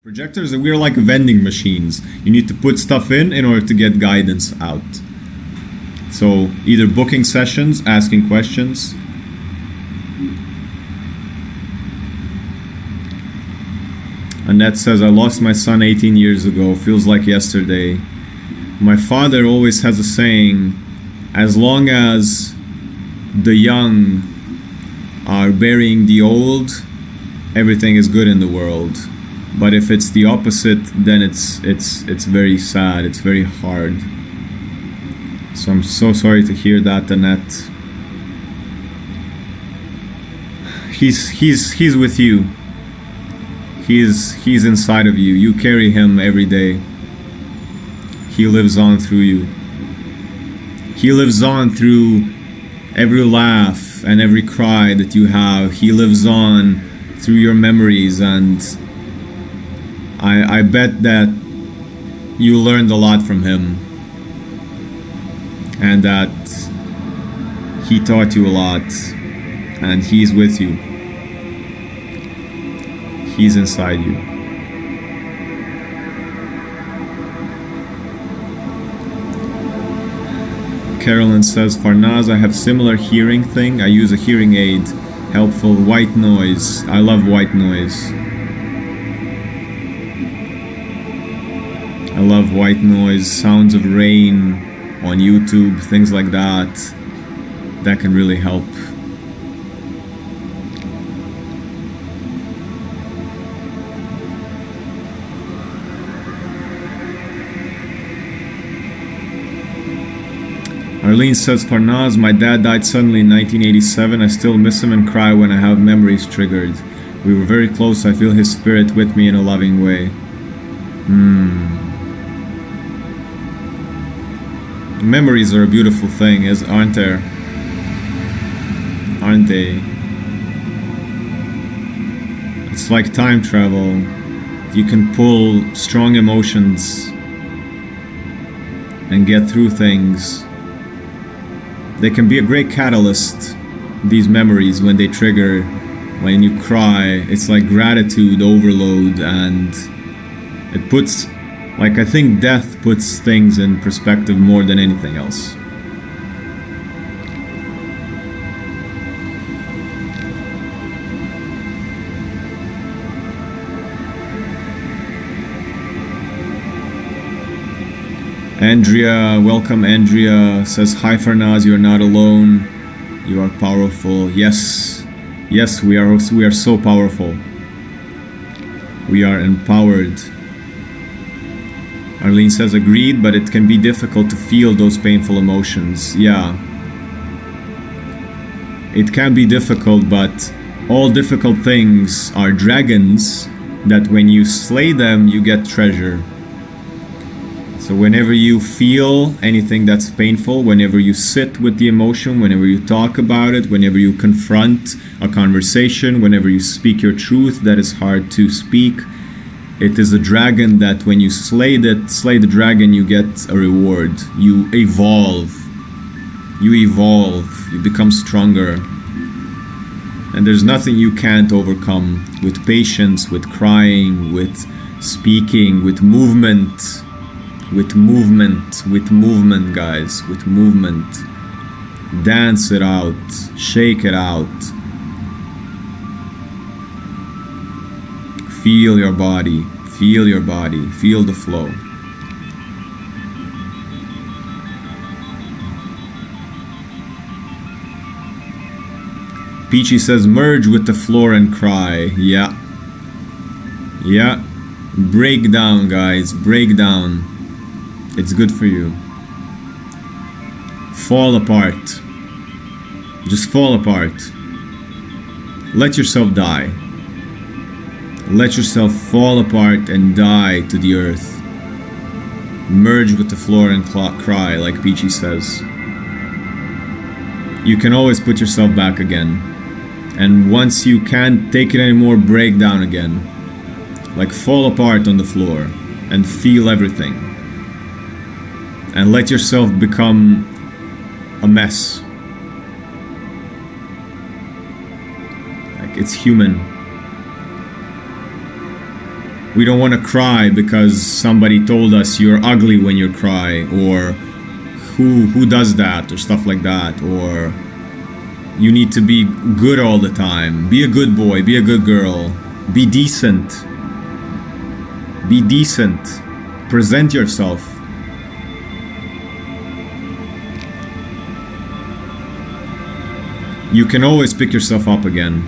Projectors, we're like vending machines. You need to put stuff in order to get guidance out. So either booking sessions, asking questions. Annette says, I lost my son 18 years ago. Feels like yesterday. My father always has a saying, as long as the young are burying the old, everything is good in the world. But if it's the opposite, then it's very sad. It's very hard. So I'm so sorry to hear that, Annette. He's with you. He's inside of you. You carry him every day. He lives on through you. He lives on through every laugh and every cry that you have. He lives on through your memories, and I bet that you learned a lot from him, and that he taught you a lot, and he's with you. He's inside you. Carolyn says, Farnaz, I have similar hearing thing. I use a hearing aid. Helpful. White noise. I love white noise. I love white noise, sounds of rain on YouTube, things like that. That can really help. Arlene says, Farnaz, my dad died suddenly in 1987. I still miss him and cry when I have memories triggered. We were very close. I feel his spirit with me in a loving way. Memories are a beautiful thing, aren't there? Aren't they? It's like time travel. You can pull strong emotions and get through things. They can be a great catalyst, these memories, when they trigger, when you cry. It's like gratitude overload, and it puts, like, I think death puts things in perspective more than anything else. Andrea, welcome. Andrea says, hi Farnaz, you are not alone. You are powerful. Yes, yes, we are so powerful. We are empowered. Arlene says, agreed, but it can be difficult to feel those painful emotions. Yeah. It can be difficult, but all difficult things are dragons that when you slay them, you get treasure. So whenever you feel anything that's painful, whenever you sit with the emotion, whenever you talk about it, whenever you confront a conversation, whenever you speak your truth that is hard to speak, it is a dragon that when you slay the dragon, you get a reward. You evolve. You become stronger. And there's nothing you can't overcome with patience, with crying, with speaking, with movement. With movement, guys, with movement. Dance it out, shake it out. Feel your body, feel the flow. Peachy says, merge with the floor and cry. Yeah. Yeah. Break down, guys, break down. It's good for you. Fall apart. Just fall apart. Let yourself die. Let yourself fall apart and die to the earth. Merge with the floor and cry, like Peachy says. You can always put yourself back again. And once you can't take it anymore, break down again. Like fall apart on the floor and feel everything. And let yourself become a mess. Like it's human. We don't want to cry because somebody told us you're ugly when you cry, or who does that, or stuff like that, or you need to be good all the time. Be a good boy, be a good girl, be decent. Be decent. Present yourself. You can always pick yourself up again.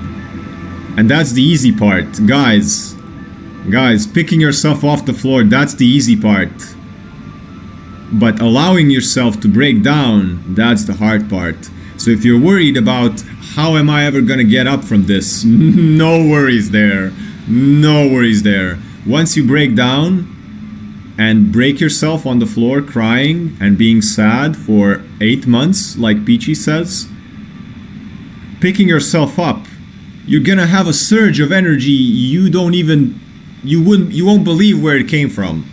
And that's the easy part. Guys, picking yourself off the floor, that's the easy part. But allowing yourself to break down, that's the hard part. So if you're worried about how am I ever gonna get up from this, no worries there. No worries there. Once you break down and break yourself on the floor crying and being sad for 8 months, like Peachy says, picking yourself up, you're gonna have a surge of energy you won't believe where it came from.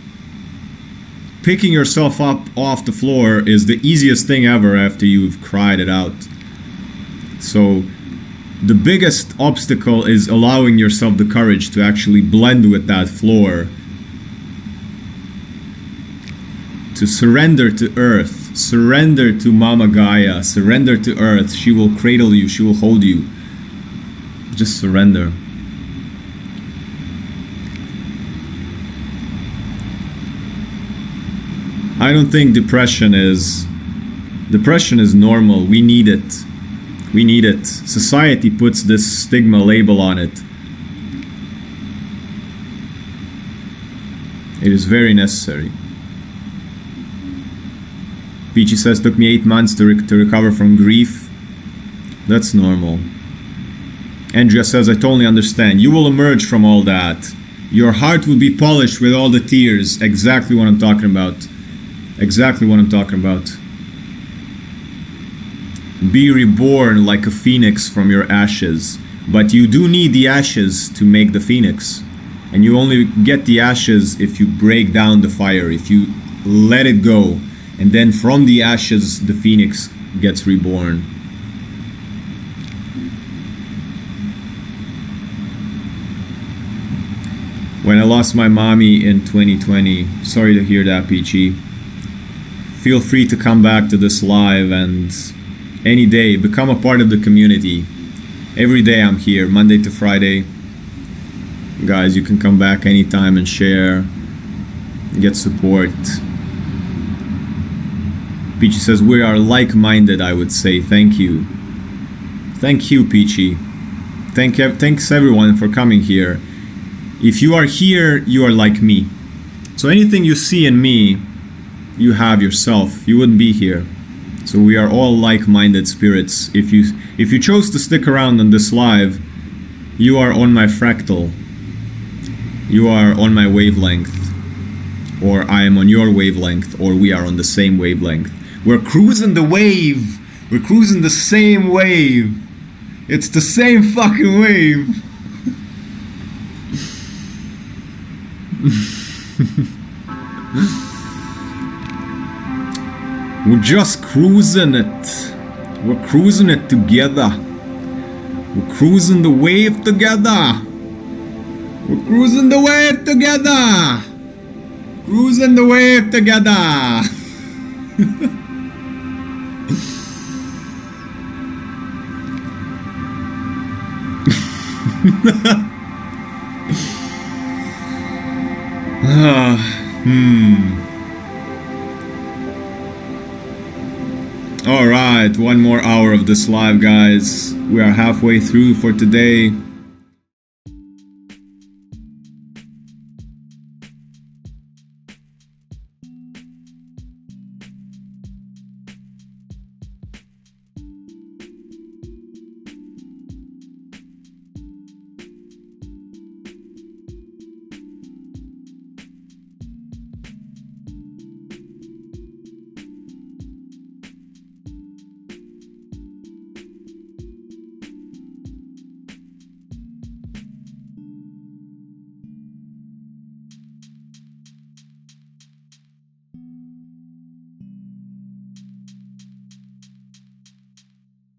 Picking yourself up off the floor is the easiest thing ever after you've cried it out. So the biggest obstacle is allowing yourself the courage to actually blend with that floor, to surrender to earth, surrender to Mama Gaia, surrender to earth. She will cradle you, she will hold you. Just surrender. I don't think depression is normal. We need it. We need it. Society puts this stigma label on it. It is very necessary. Peachy says, took me 8 months to recover from grief. That's normal. Andrea says, I totally understand. You will emerge from all that. Your heart will be polished with all the tears. Exactly what I'm talking about. Exactly what I'm talking about. Be reborn like a phoenix from your ashes. But you do need the ashes to make the phoenix. And you only get the ashes if you break down the fire, if you let it go. And then from the ashes, the phoenix gets reborn. When I lost my mommy in 2020, sorry to hear that, Peachy. Feel free to come back to this live and any day, become a part of the community. Every day I'm here, Monday to Friday. Guys, you can come back anytime and share, get support. Peachy says, we are like-minded, I would say. Thank you. Thank you, Peachy. Thanks everyone for coming here. If you are here, you are like me. So anything you see in me, you have yourself. You wouldn't be here. So we are all like-minded spirits. If you chose to stick around on this live, you are on my fractal. You are on my wavelength. Or I am on your wavelength, or we are on the same wavelength. We're cruising the wave. We're cruising the same wave. It's the same fucking wave. We're just cruising it. We're cruising it together. We're cruising the wave together. We're cruising the wave together. Cruising the wave together. Alright, one more hour of this live, guys. We are halfway through for today.